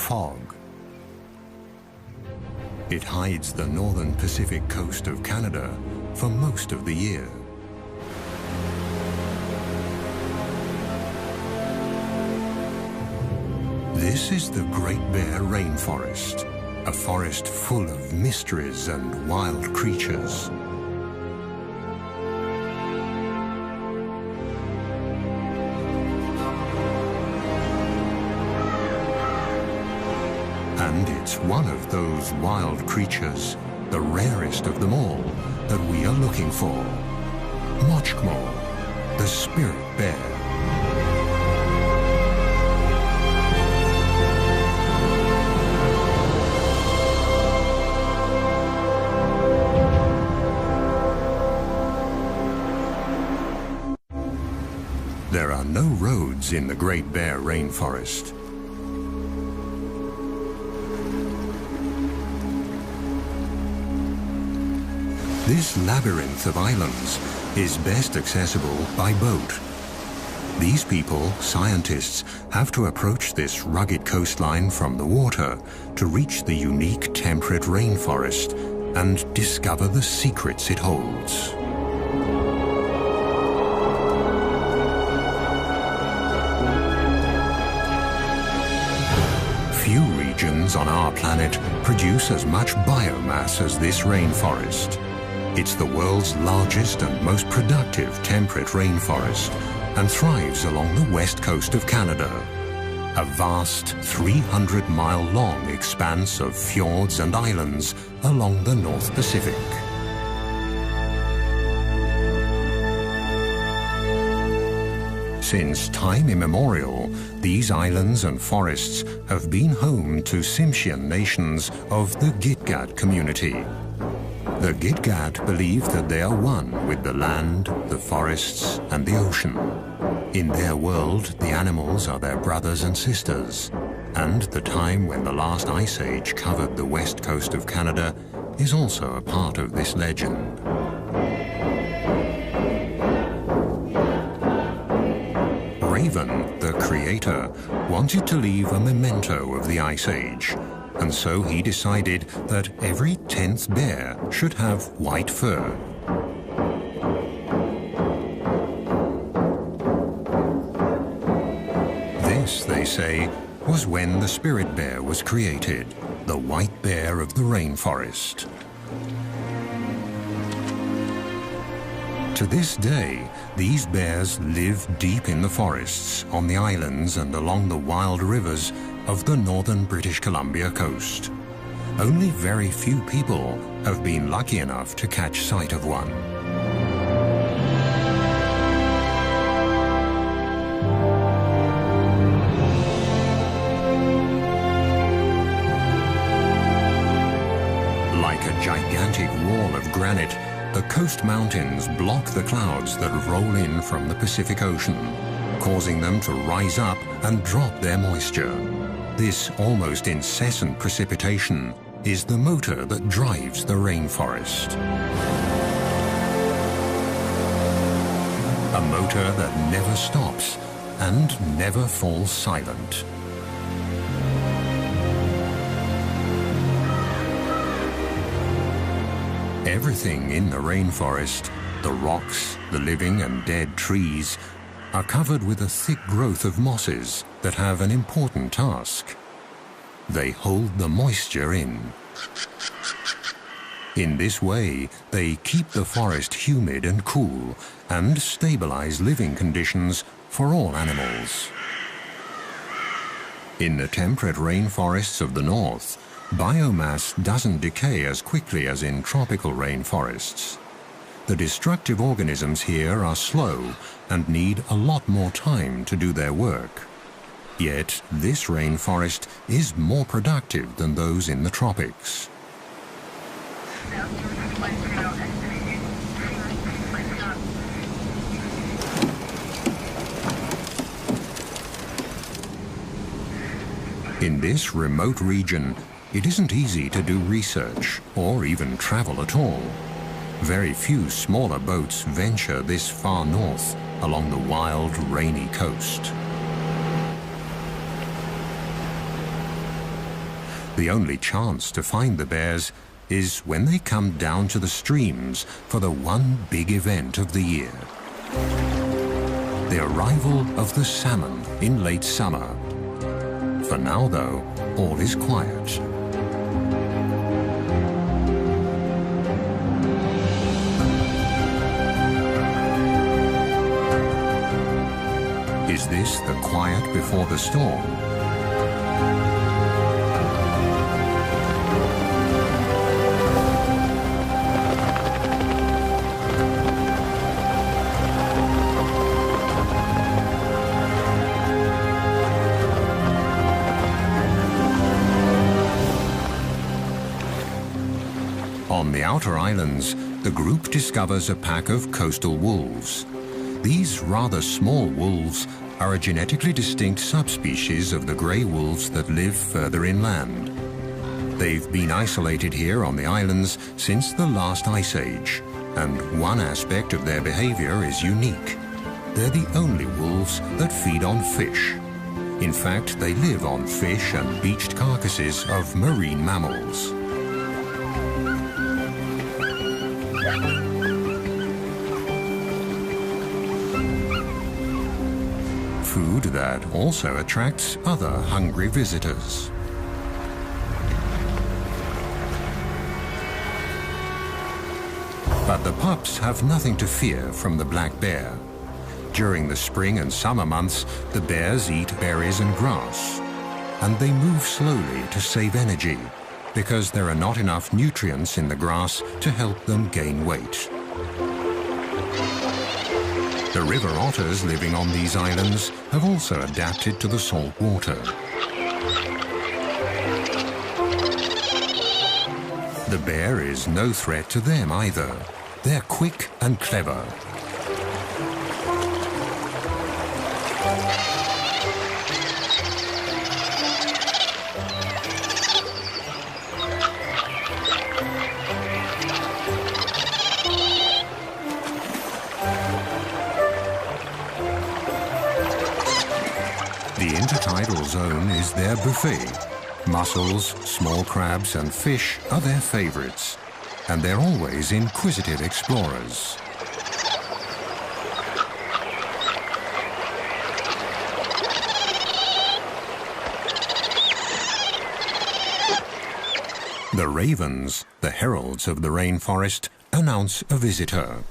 fog. It hides the northern Pacific coast of Canada for most of the year. This is the Great Bear Rainforest, a forest full of mysteries and wild creatures. And it's one of those wild creatures, the rarest of them all, that we are looking for. Mochkmo, the spirit bear. There are no roads in the Great Bear Rainforest. This labyrinth of islands is best accessible by boat. These people, scientists, have to approach this rugged coastline from the water to reach the unique temperate rainforest and discover the secrets it holds. Few regions on our planet produce as much biomass as this rainforest. It's the world's largest and most productive temperate rainforest and thrives along the west coast of Canada, a vast 300-mile-long expanse of fjords and islands along the North Pacific. Since time immemorial, these islands and forests have been home to Tsimshian nations of the Gitga'at community. The Gitga'at believe that they are one with the land, the forests, and the ocean. In their world, the animals are their brothers and sisters, and the time when the last ice age covered the west coast of Canada is also a part of this legend. Raven, the creator, wanted to leave a memento of the ice age, and so he decided that every 10th bear should have white fur. This, they say, was when the spirit bear was created, the white bear of the rainforest. To this day, these bears live deep in the forests, on the islands and along the wild rivers of the northern British Columbia coast. Only very few people have been lucky enough to catch sight of one. Like a gigantic wall of granite, the coast mountains block the clouds that roll in from the Pacific Ocean, causing them to rise up and drop their moisture. This almost incessant precipitation is the motor that drives the rainforest. A motor that never stops and never falls silent. Everything in the rainforest, the rocks, the living and dead trees, are covered with a thick growth of mosses that have an important task. They hold the moisture in. In this way, they keep the forest humid and cool and stabilize living conditions for all animals. In the temperate rainforests of the north, biomass doesn't decay as quickly as in tropical rainforests. The destructive organisms here are slow and need a lot more time to do their work. Yet this rainforest is more productive than those in the tropics. In this remote region, it isn't easy to do research or even travel at all. Very few smaller boats venture this far north along the wild, rainy coast. The only chance to find the bears is when they come down to the streams for the one big event of the year. The arrival of the salmon in late summer. For now, though, all is quiet. Is this the quiet before the storm? On the outer islands, the group discovers a pack of coastal wolves. These rather small wolves are a genetically distinct subspecies of the grey wolves that live further inland. They've been isolated here on the islands since the last ice age, and one aspect of their behavior is unique. They're the only wolves that feed on fish. In fact, they live on fish and beached carcasses of marine mammals. Food that also attracts other hungry visitors. But the pups have nothing to fear from the black bear. During the spring and summer months, the bears eat berries and grass, and they move slowly to save energy because there are not enough nutrients in the grass to help them gain weight. The river otters living on these islands have also adapted to the salt water. The bear is no threat to them either. They're quick and clever. The intertidal zone is their buffet. Mussels, small crabs and fish are their favorites, and they're always inquisitive explorers. The ravens, the heralds of the rainforest, announce a visitor.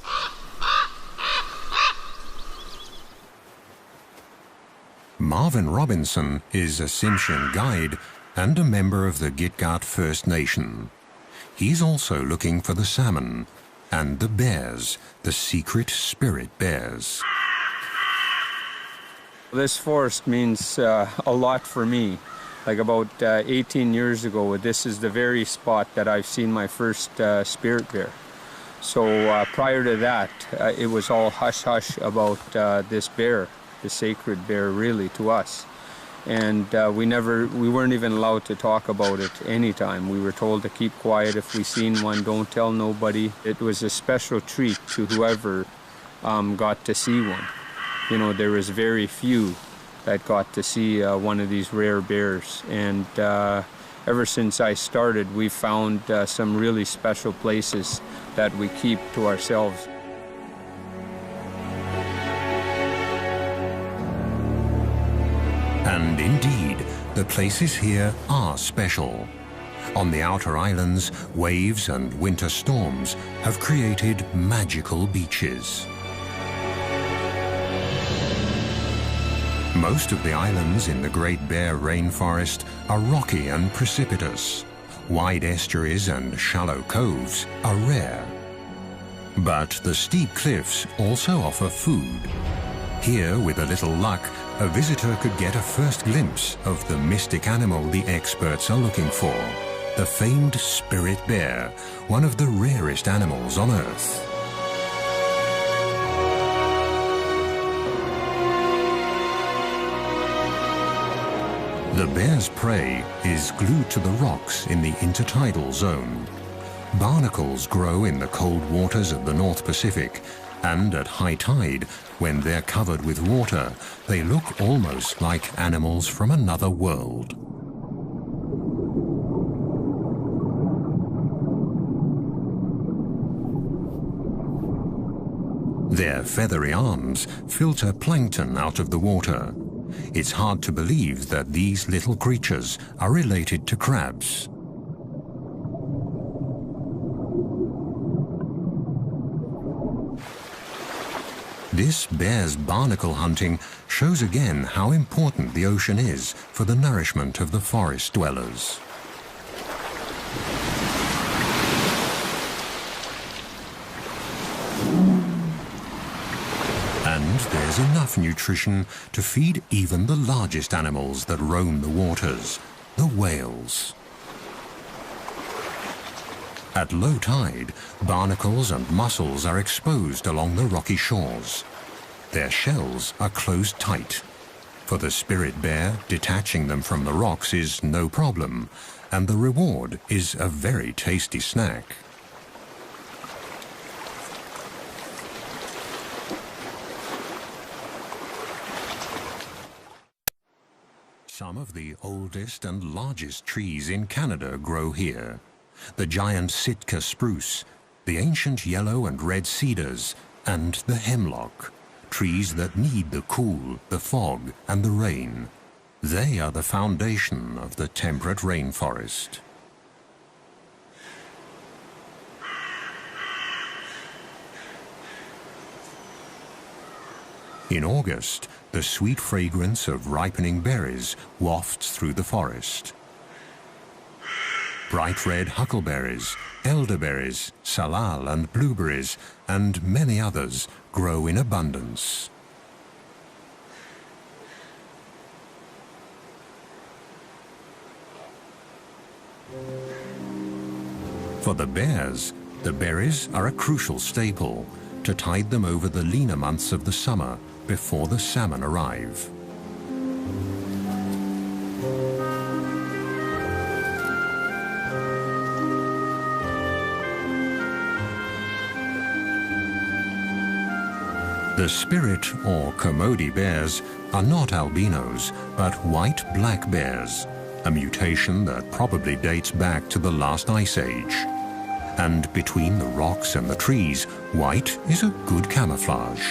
Marvin Robinson is a Tsimshian guide and a member of the Gitga'at First Nation. He's also looking for the salmon and the bears, the secret spirit bears. This forest means a lot for me. Like about 18 years ago, this is the very spot that I've seen my first spirit bear. So prior to that, it was all hush-hush about this bear, the sacred bear really to us. And we weren't even allowed to talk about it anytime. We were told to keep quiet if we seen one, don't tell nobody. It was a special treat to whoever got to see one. You know, there was very few that got to see one of these rare bears. And ever since I started, we've found some really special places that we keep to ourselves. And indeed, the places here are special. On the outer islands, waves and winter storms have created magical beaches. Most of the islands in the Great Bear Rainforest are rocky and precipitous. Wide estuaries and shallow coves are rare. But the steep cliffs also offer food. Here, with a little luck, a visitor could get a first glimpse of the mystic animal the experts are looking for, the famed spirit bear, one of the rarest animals on Earth. The bear's prey is glued to the rocks in the intertidal zone. Barnacles grow in the cold waters of the North Pacific, and at high tide, when they're covered with water, they look almost like animals from another world. Their feathery arms filter plankton out of the water. It's hard to believe that these little creatures are related to crabs. This bear's barnacle hunting shows again how important the ocean is for the nourishment of the forest dwellers. And there's enough nutrition to feed even the largest animals that roam the waters, the whales. At low tide, barnacles and mussels are exposed along the rocky shores. Their shells are closed tight. For the spirit bear, detaching them from the rocks is no problem, and the reward is a very tasty snack. Some of the oldest and largest trees in Canada grow here. The giant Sitka spruce, the ancient yellow and red cedars, and the hemlock, trees that need the cool, the fog, and the rain. They are the foundation of the temperate rainforest. In August, the sweet fragrance of ripening berries wafts through the forest. Bright red huckleberries, elderberries, salal and blueberries, and many others grow in abundance. For the bears, the berries are a crucial staple to tide them over the leaner months of the summer before the salmon arrive. The spirit or Kermode bears are not albinos, but white black bears, a mutation that probably dates back to the last ice age. And between the rocks and the trees, white is a good camouflage.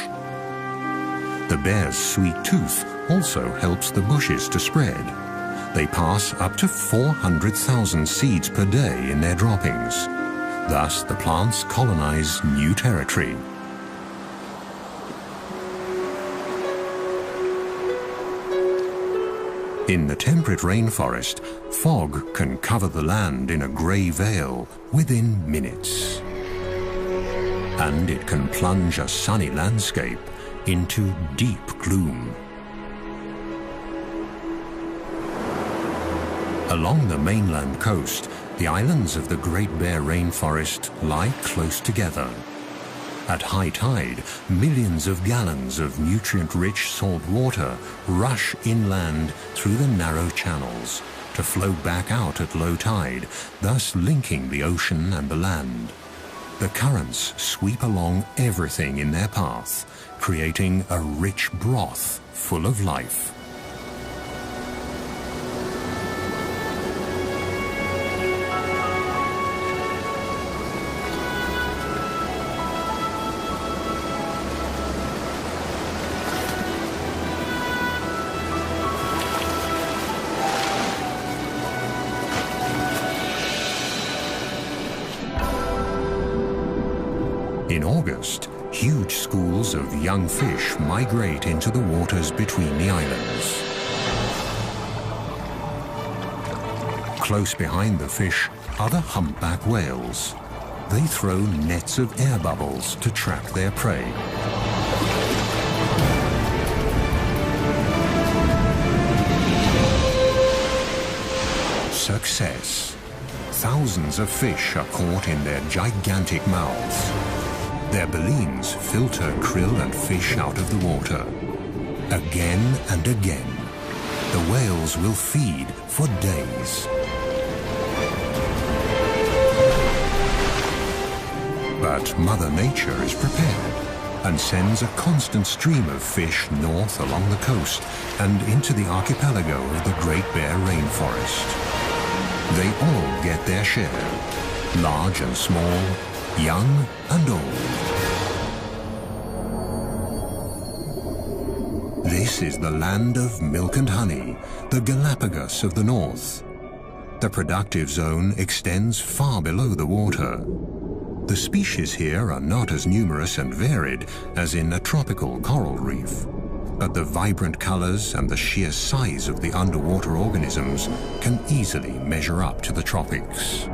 The bear's sweet tooth also helps the bushes to spread. They pass up to 400,000 seeds per day in their droppings. Thus, the plants colonize new territory. In the temperate rainforest, fog can cover the land in a grey veil within minutes. And it can plunge a sunny landscape into deep gloom. Along the mainland coast, the islands of the Great Bear Rainforest lie close together. At high tide, millions of gallons of nutrient-rich salt water rush inland through the narrow channels to flow back out at low tide, thus linking the ocean and the land. The currents sweep along everything in their path, creating a rich broth full of life. In August, huge schools of young fish migrate into the waters between the islands. Close behind the fish are the humpback whales. They throw nets of air bubbles to trap their prey. Success. Thousands of fish are caught in their gigantic mouths. Their balleens filter krill and fish out of the water. Again and again, the whales will feed for days. But Mother Nature is prepared and sends a constant stream of fish north along the coast and into the archipelago of the Great Bear Rainforest. They all get their share, large and small, young and old. This is the land of milk and honey, the Galapagos of the north. The productive zone extends far below the water. The species here are not as numerous and varied as in a tropical coral reef, but the vibrant colors and the sheer size of the underwater organisms can easily measure up to the tropics.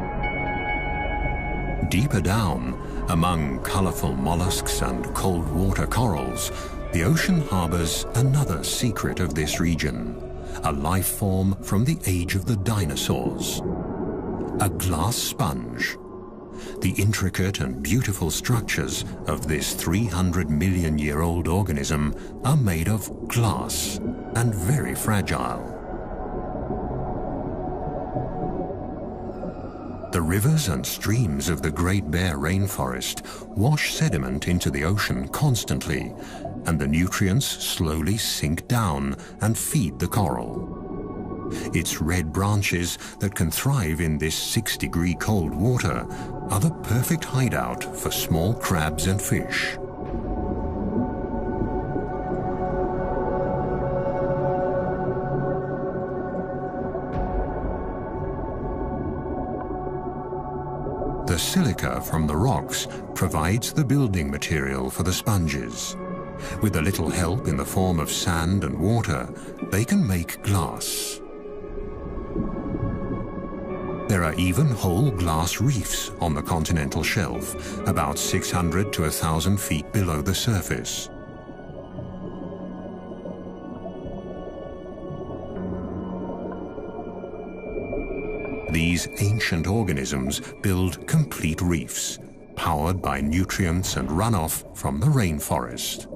Deeper down, among colorful mollusks and cold water corals, the ocean harbors another secret of this region, a life form from the age of the dinosaurs, a glass sponge. The intricate and beautiful structures of this 300-million-year-old organism are made of glass and very fragile. The rivers and streams of the Great Bear Rainforest wash sediment into the ocean constantly, and the nutrients slowly sink down and feed the coral. Its red branches that can thrive in this 6-degree cold water are the perfect hideout for small crabs and fish. The silica from the rocks provides the building material for the sponges. With a little help in the form of sand and water, they can make glass. There are even whole glass reefs on the continental shelf, about 600 to 1,000 feet below the surface. These ancient organisms build complete reefs, powered by nutrients and runoff from the rainforest.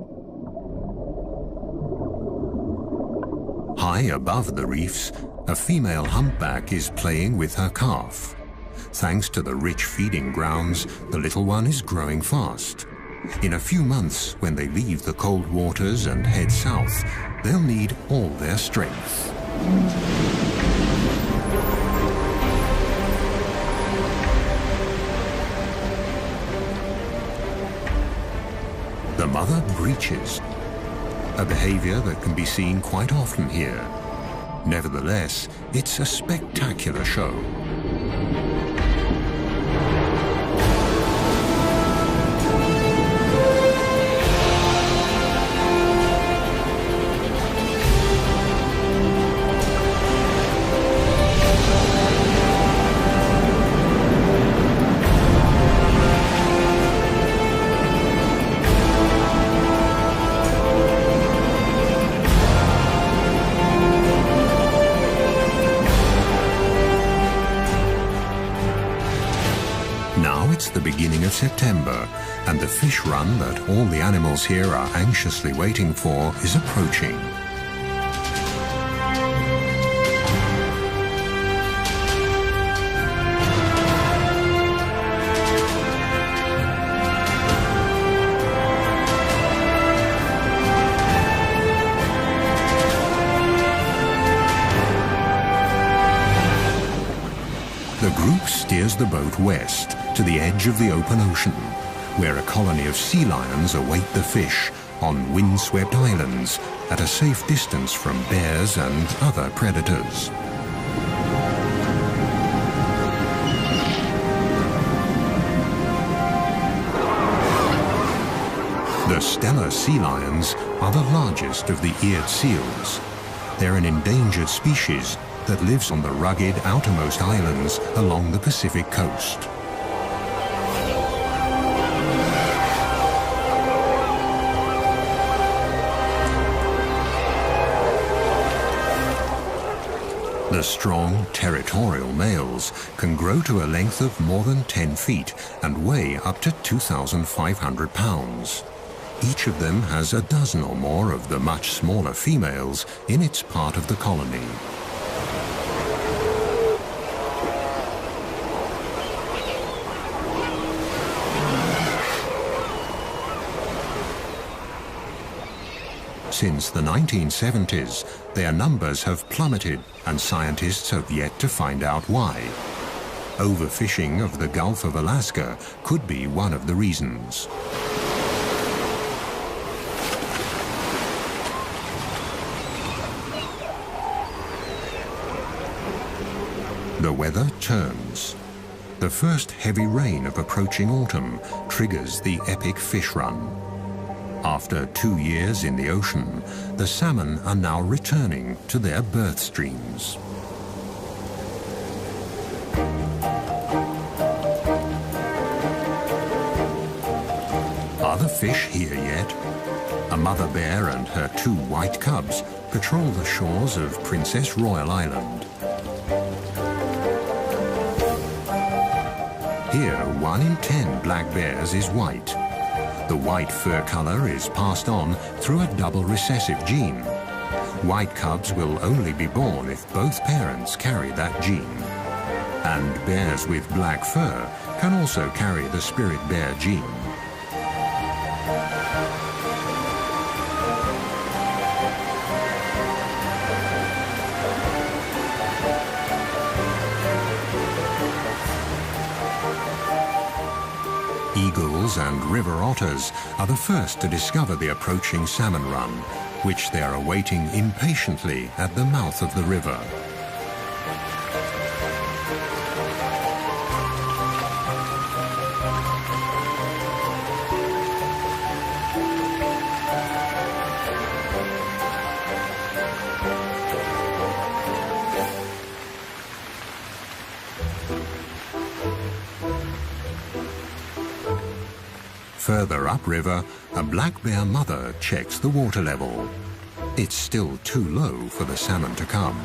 High above the reefs, a female humpback is playing with her calf. Thanks to the rich feeding grounds, the little one is growing fast. In a few months, when they leave the cold waters and head south, they'll need all their strength. The mother breaches, a behavior that can be seen quite often here. Nevertheless, it's a spectacular show. It's the beginning of September, and the fish run that all the animals here are anxiously waiting for is approaching. The group steers the boat west to the edge of the open ocean, where a colony of sea lions await the fish on windswept islands at a safe distance from bears and other predators. The Steller sea lions are the largest of the eared seals. They're an endangered species that lives on the rugged outermost islands along the Pacific coast. The strong, territorial males can grow to a length of more than 10 feet and weigh up to 2,500 pounds. Each of them has a dozen or more of the much smaller females in its part of the colony. Since the 1970s, their numbers have plummeted, and scientists have yet to find out why. Overfishing of the Gulf of Alaska could be one of the reasons. weather turns. The first heavy rain of approaching autumn triggers the epic fish run. After 2 years in the ocean, the salmon are now returning to their birth streams. Are the fish here yet? A mother bear and her 2 white cubs patrol the shores of Princess Royal Island. Here, 1 in 10 black bears is white. The white fur color is passed on through a double recessive gene. White cubs will only be born if both parents carry that gene. And bears with black fur can also carry the spirit bear gene. Eagles and river otters are the first to discover the approaching salmon run, which they are awaiting impatiently at the mouth of the river. Further upriver, a black bear mother checks the water level. It's still too low for the salmon to come.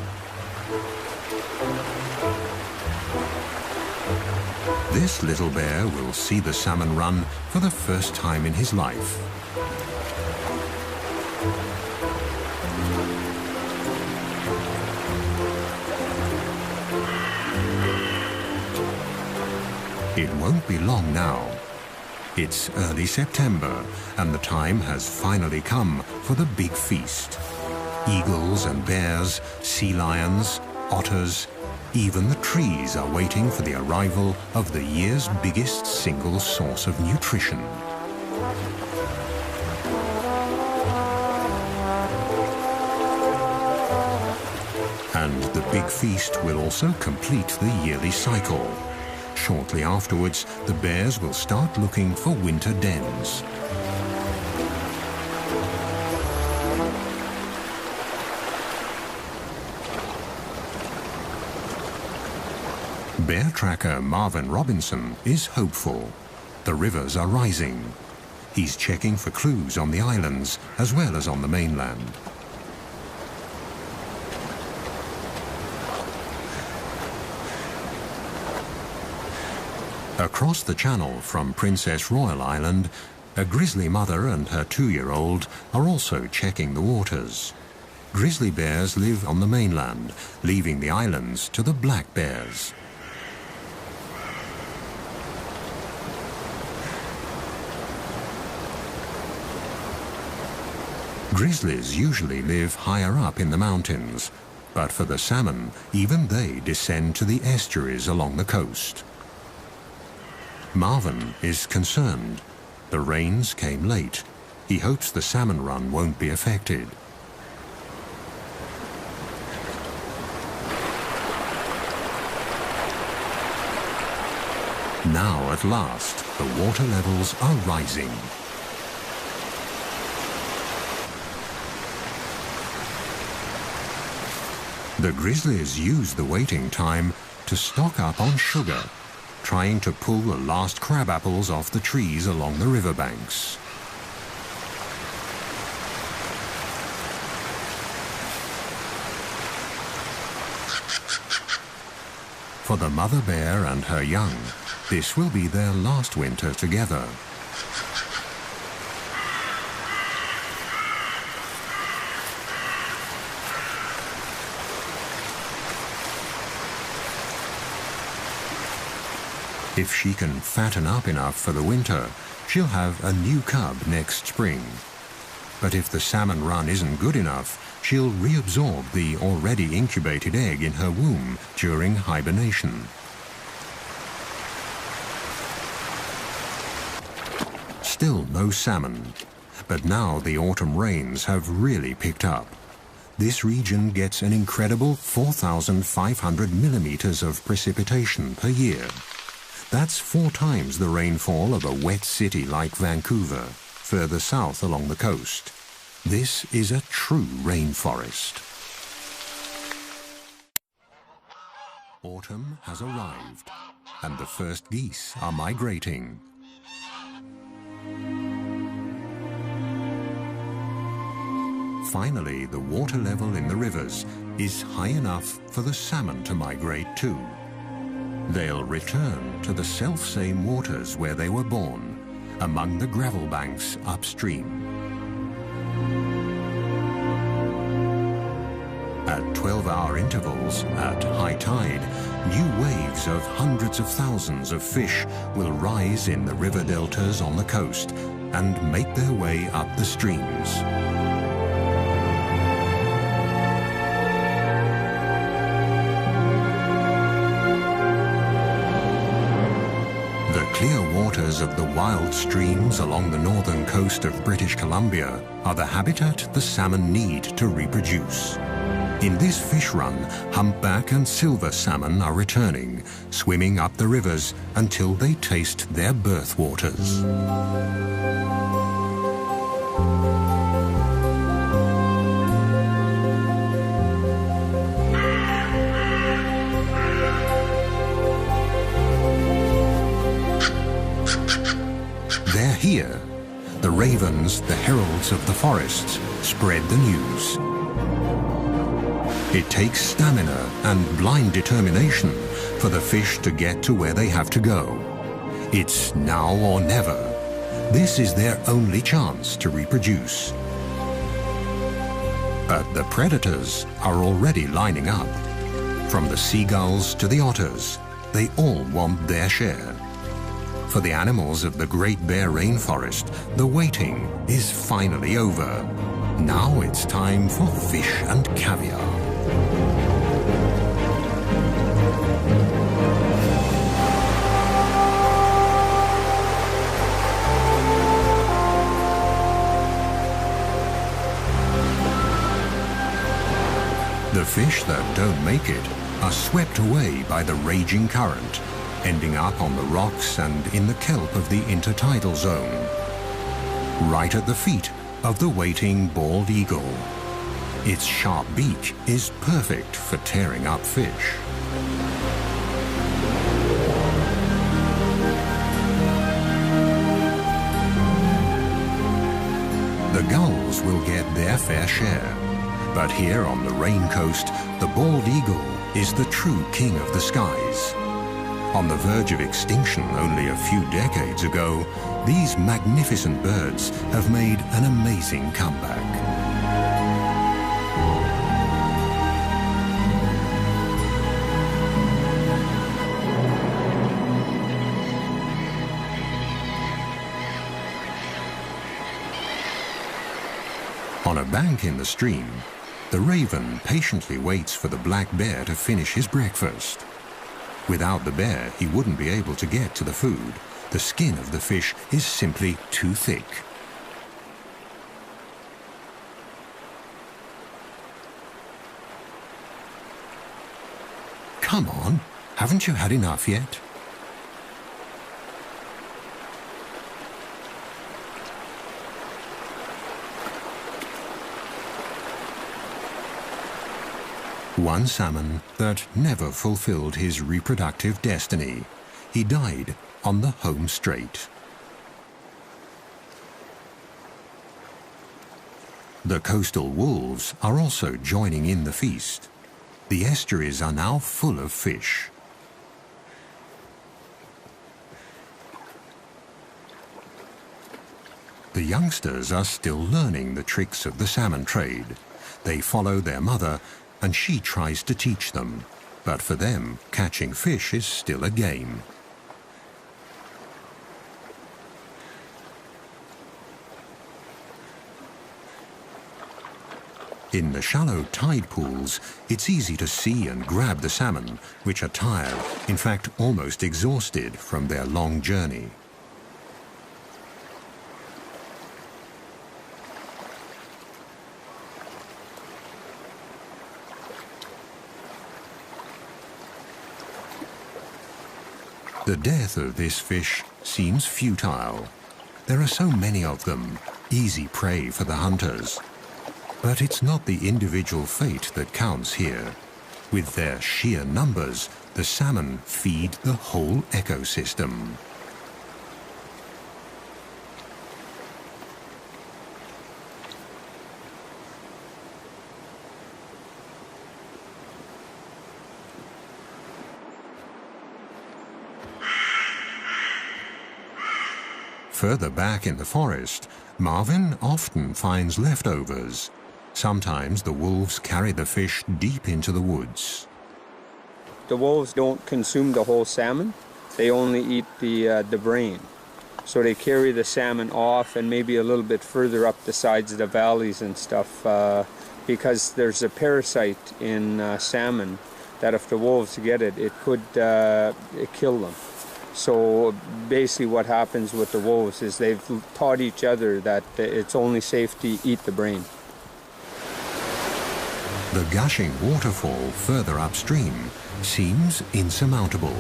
This little bear will see the salmon run for the first time in his life. It won't be long now. It's early September, and the time has finally come for the big feast. Eagles and bears, sea lions, otters, even the trees are waiting for the arrival of the year's biggest single source of nutrition. And the big feast will also complete the yearly cycle. Shortly afterwards, the bears will start looking for winter dens. Bear tracker Marvin Robinson is hopeful. The rivers are rising. He's checking for clues on the islands as well as on the mainland. Across the channel from Princess Royal Island, a grizzly mother and her 2-year-old are also checking the waters. Grizzly bears live on the mainland, leaving the islands to the black bears. Grizzlies usually live higher up in the mountains, but for the salmon, even they descend to the estuaries along the coast. Marvin is concerned. The rains came late. He hopes the salmon run won't be affected. Now, at last, the water levels are rising. The grizzlies use the waiting time to stock up on sugar, trying to pull the last crab apples off the trees along the riverbanks. For the mother bear and her young, this will be their last winter together. If she can fatten up enough for the winter, she'll have a new cub next spring. But if the salmon run isn't good enough, she'll reabsorb the already incubated egg in her womb during hibernation. Still no salmon, but now the autumn rains have really picked up. this region gets an incredible 4,500 millimeters of precipitation per year. That's 4 times the rainfall of a wet city like Vancouver, further south along the coast. This is a true rainforest. Autumn has arrived, and the first geese are migrating. Finally, the water level in the rivers is high enough for the salmon to migrate too. They'll return to the self-same waters where they were born, among the gravel banks upstream. At 12-hour intervals, at high tide, new waves of hundreds of thousands of fish will rise in the river deltas on the coast and make their way up the streams. The clear waters of the wild streams along the northern coast of British Columbia are the habitat the salmon need to reproduce. In this fish run, humpback and silver salmon are returning, swimming up the rivers until they taste their birth waters. They're here. The ravens, the heralds of the forests, spread the news. It takes stamina and blind determination for the fish to get to where they have to go. It's now or never. This is their only chance to reproduce. But the predators are already lining up. From the seagulls to the otters, they all want their share. For the animals of the Great Bear Rainforest, the waiting is finally over. Now it's time for fish and caviar. The fish that don't make it are swept away by the raging current, ending up on the rocks and in the kelp of the intertidal zone, right at the feet of the waiting bald eagle. Its sharp beak is perfect for tearing up fish. The gulls will get their fair share. But here on the Rain Coast, the bald eagle is the true king of the skies. On the verge of extinction only a few decades ago, these magnificent birds have made an amazing comeback. On a bank in the stream, the raven patiently waits for the black bear to finish his breakfast. Without the bear, he wouldn't be able to get to the food. The skin of the fish is simply too thick. Come on, haven't you had enough yet? One salmon that never fulfilled his reproductive destiny. He died on the home straight. The coastal wolves are also joining in the feast. The estuaries are now full of fish. The youngsters are still learning the tricks of the salmon trade. They follow their mother, and she tries to teach them. But for them, catching fish is still a game. In the shallow tide pools, it's easy to see and grab the salmon, which are tired, in fact almost exhausted from their long journey. The death of this fish seems futile. There are so many of them, easy prey for the hunters. But it's not the individual fate that counts here. With their sheer numbers, the salmon feed the whole ecosystem. Further back in the forest, Marvin often finds leftovers. Sometimes the wolves carry the fish deep into the woods. The wolves don't consume the whole salmon. They only eat the brain. So they carry the salmon off and maybe a little bit further up the sides of the valleys and stuff because there's a parasite in salmon that if the wolves get it, it could kill them. So basically what happens with the wolves is they've taught each other that it's only safe to eat the brain. The gushing waterfall further upstream seems insurmountable.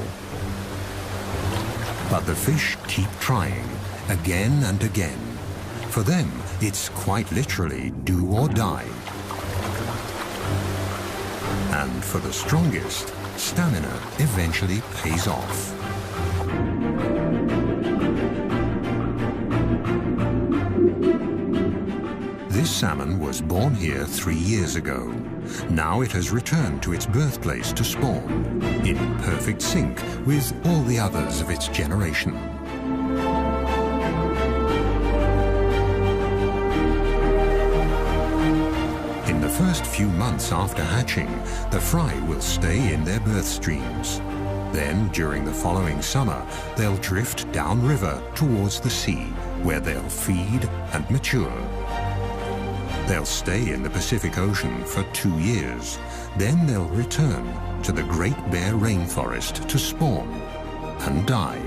But the fish keep trying, again and again. For them, it's quite literally do or die. And for the strongest, stamina eventually pays off. This salmon was born here 3 years ago. Now it has returned to its birthplace to spawn, in perfect sync with all the others of its generation. In the first few months after hatching, the fry will stay in their birth streams. Then, during the following summer, they'll drift downriver towards the sea, where they'll feed and mature. They'll stay in the Pacific Ocean for 2 years. Then they'll return to the Great Bear Rainforest to spawn and die.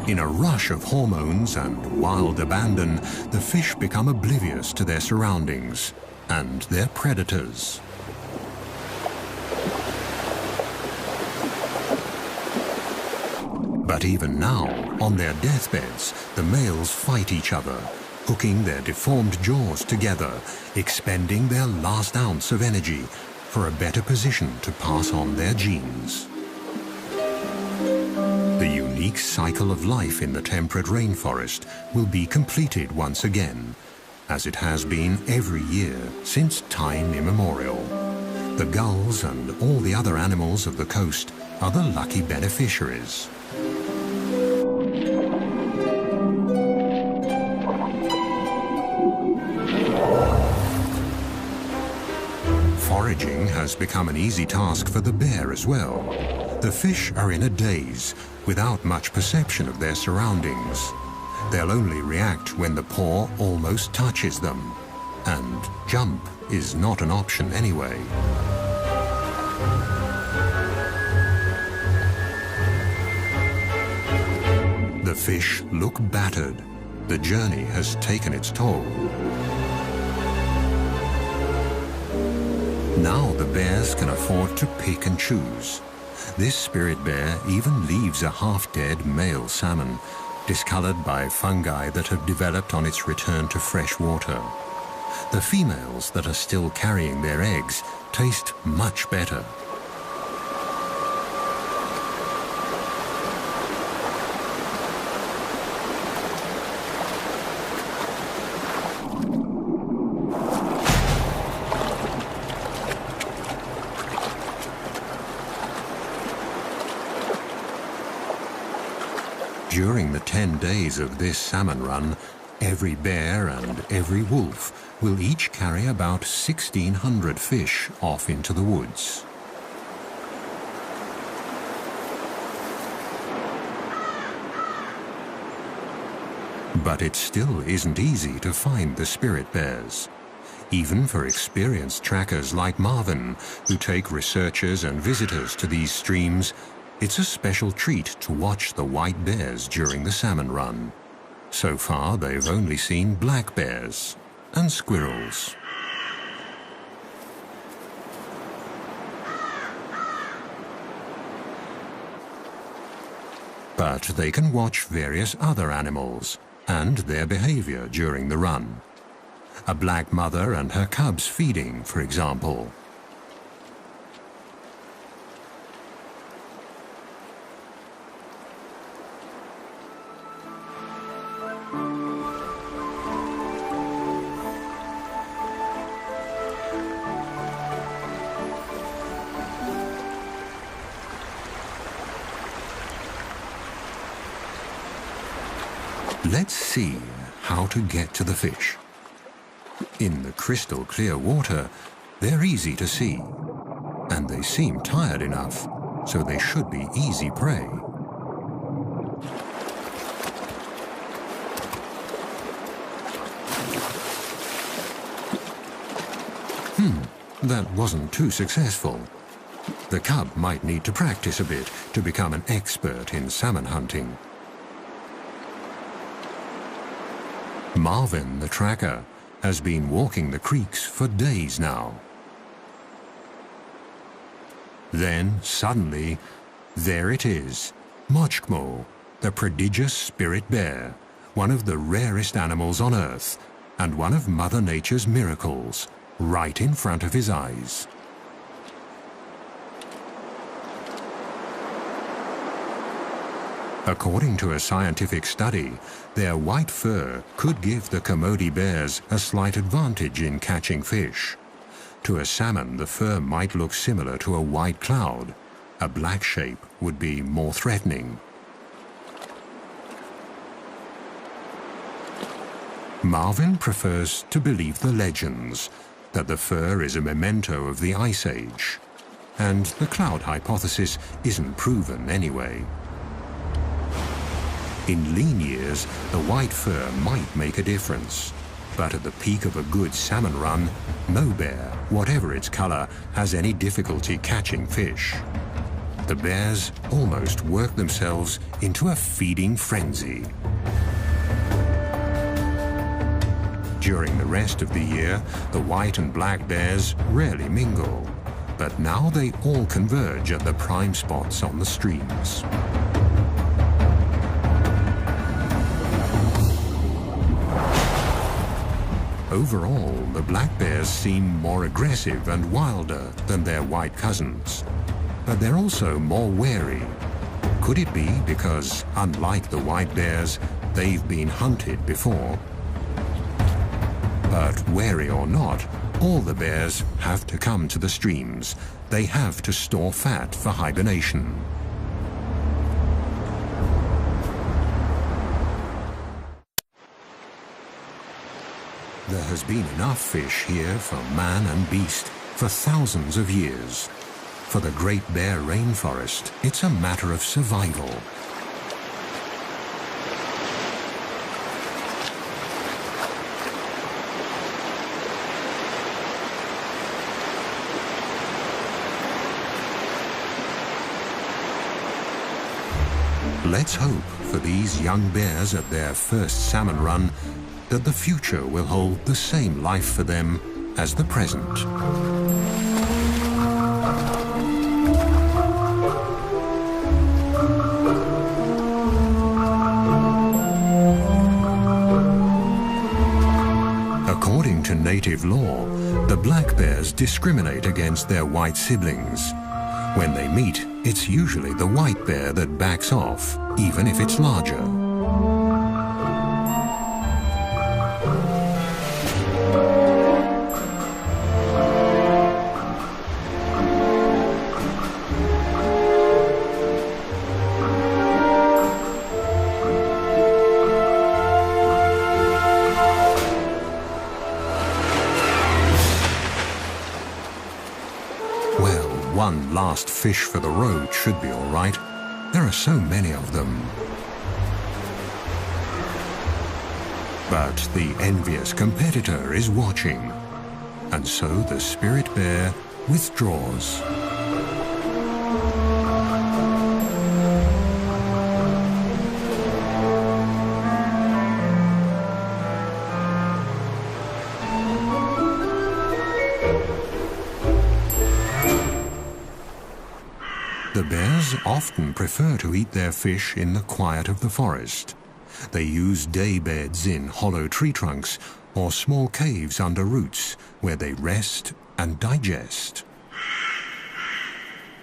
In a rush of hormones and wild abandon, the fish become oblivious to their surroundings and their predators. But even now, on their deathbeds, the males fight each other, hooking their deformed jaws together, expending their last ounce of energy for a better position to pass on their genes. The unique cycle of life in the temperate rainforest will be completed once again, as it has been every year since time immemorial. The gulls and all the other animals of the coast are the lucky beneficiaries. Foraging has become an easy task for the bear as well. The fish are in a daze, without much perception of their surroundings. They'll only react when the paw almost touches them. And jump is not an option anyway. The fish look battered. The journey has taken its toll. Now the bears can afford to pick and choose. This spirit bear even leaves a half-dead male salmon, discolored by fungi that have developed on its return to fresh water. The females that are still carrying their eggs taste much better. During the 10 days of this salmon run, every bear and every wolf will each carry about 1,600 fish off into the woods. But it still isn't easy to find the spirit bears. Even for experienced trackers like Marvin, who take researchers and visitors to these streams, it's a special treat to watch the white bears during the salmon run. So far, they've only seen black bears and squirrels. But they can watch various other animals and their behavior during the run. A black mother and her cubs feeding, for example. Let's see how to get to the fish. In the crystal clear water, they're easy to see, and they seem tired enough, so they should be easy prey. That wasn't too successful. The cub might need to practice a bit to become an expert in salmon hunting. Marvin, the tracker, has been walking the creeks for days now. Then, suddenly, there it is, Mochkmo, the prodigious spirit bear, one of the rarest animals on Earth, and one of Mother Nature's miracles, right in front of his eyes. According to a scientific study, their white fur could give the Kermode bears a slight advantage in catching fish. To a salmon, the fur might look similar to a white cloud. A black shape would be more threatening. Marvin prefers to believe the legends, that the fur is a memento of the Ice Age. And the cloud hypothesis isn't proven anyway. In lean years, the white fur might make a difference. But at the peak of a good salmon run, no bear, whatever its color, has any difficulty catching fish. The bears almost work themselves into a feeding frenzy. During the rest of the year, the white and black bears rarely mingle. But now they all converge at the prime spots on the streams. Overall, the black bears seem more aggressive and wilder than their white cousins. But they're also more wary. Could it be because, unlike the white bears, they've been hunted before? But wary or not, all the bears have to come to the streams. They have to store fat for hibernation. There has been enough fish here for man and beast for thousands of years. For the Great Bear Rainforest, it's a matter of survival. Let's hope for these young bears at their first salmon run that the future will hold the same life for them as the present. According to native law, the black bears discriminate against their white siblings. When they meet, it's usually the white bear that backs off, even if it's larger. One last fish for the road should be all right. There are so many of them. But the envious competitor is watching, and so the spirit bear withdraws. The bears often prefer to eat their fish in the quiet of the forest. They use day beds in hollow tree trunks or small caves under roots where they rest and digest.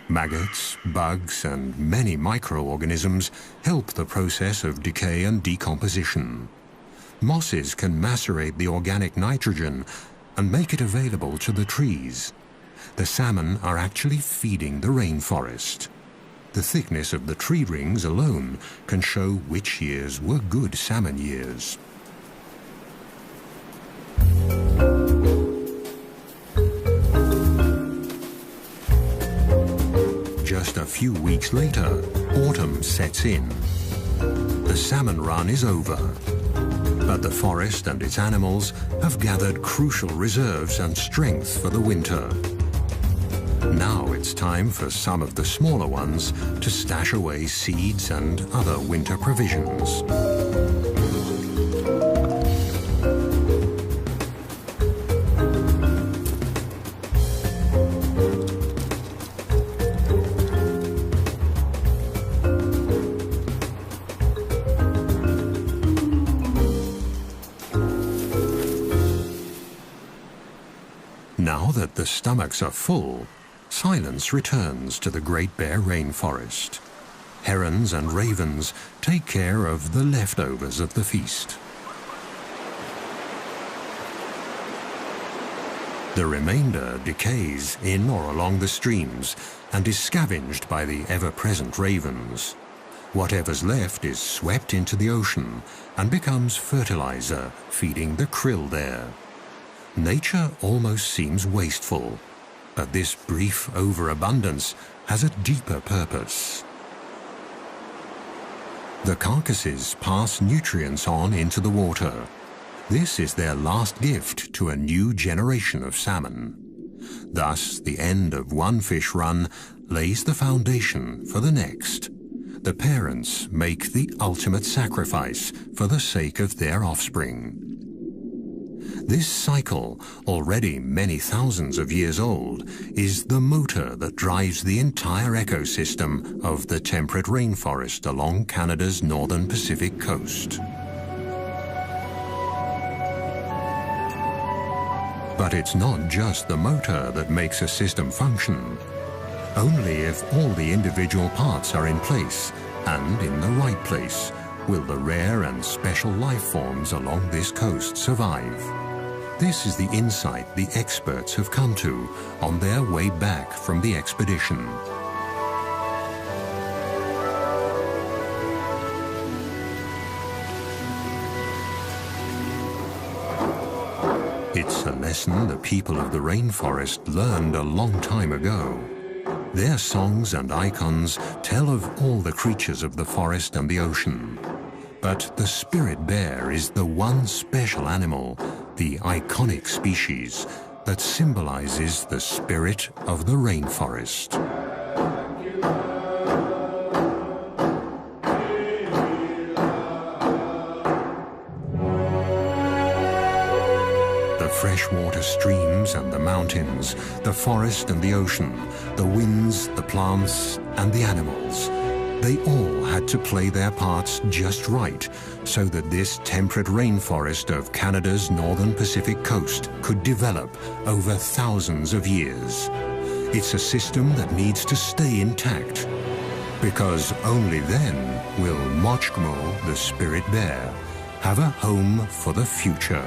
Maggots, bugs, and many microorganisms help the process of decay and decomposition. Mosses can macerate the organic nitrogen and make it available to the trees. The salmon are actually feeding the rainforest. The thickness of the tree rings alone can show which years were good salmon years. Just a few weeks later, autumn sets in. The salmon run is over, but the forest and its animals have gathered crucial reserves and strength for the winter. Now it's time for some of the smaller ones to stash away seeds and other winter provisions. Now that the stomachs are full, silence returns to the Great Bear Rainforest. Herons and ravens take care of the leftovers of the feast. The remainder decays in or along the streams and is scavenged by the ever-present ravens. Whatever's left is swept into the ocean and becomes fertilizer, feeding the krill there. Nature almost seems wasteful, but this brief overabundance has a deeper purpose. The carcasses pass nutrients on into the water. This is their last gift to a new generation of salmon. Thus, the end of one fish run lays the foundation for the next. The parents make the ultimate sacrifice for the sake of their offspring. This cycle, already many thousands of years old, is the motor that drives the entire ecosystem of the temperate rainforest along Canada's northern Pacific coast. But it's not just the motor that makes a system function. Only if all the individual parts are in place and in the right place will the rare and special life forms along this coast survive. This is the insight the experts have come to on their way back from the expedition. It's a lesson the people of the rainforest learned a long time ago. Their songs and icons tell of all the creatures of the forest and the ocean. But the spirit bear is the one special animal, the iconic species, that symbolizes the spirit of the rainforest. The freshwater streams and the mountains, the forest and the ocean, the winds, the plants and the animals, they all had to play their parts just right so that this temperate rainforest of Canada's northern Pacific coast could develop over thousands of years. It's a system that needs to stay intact, because only then will Mochgmo, the spirit bear, have a home for the future.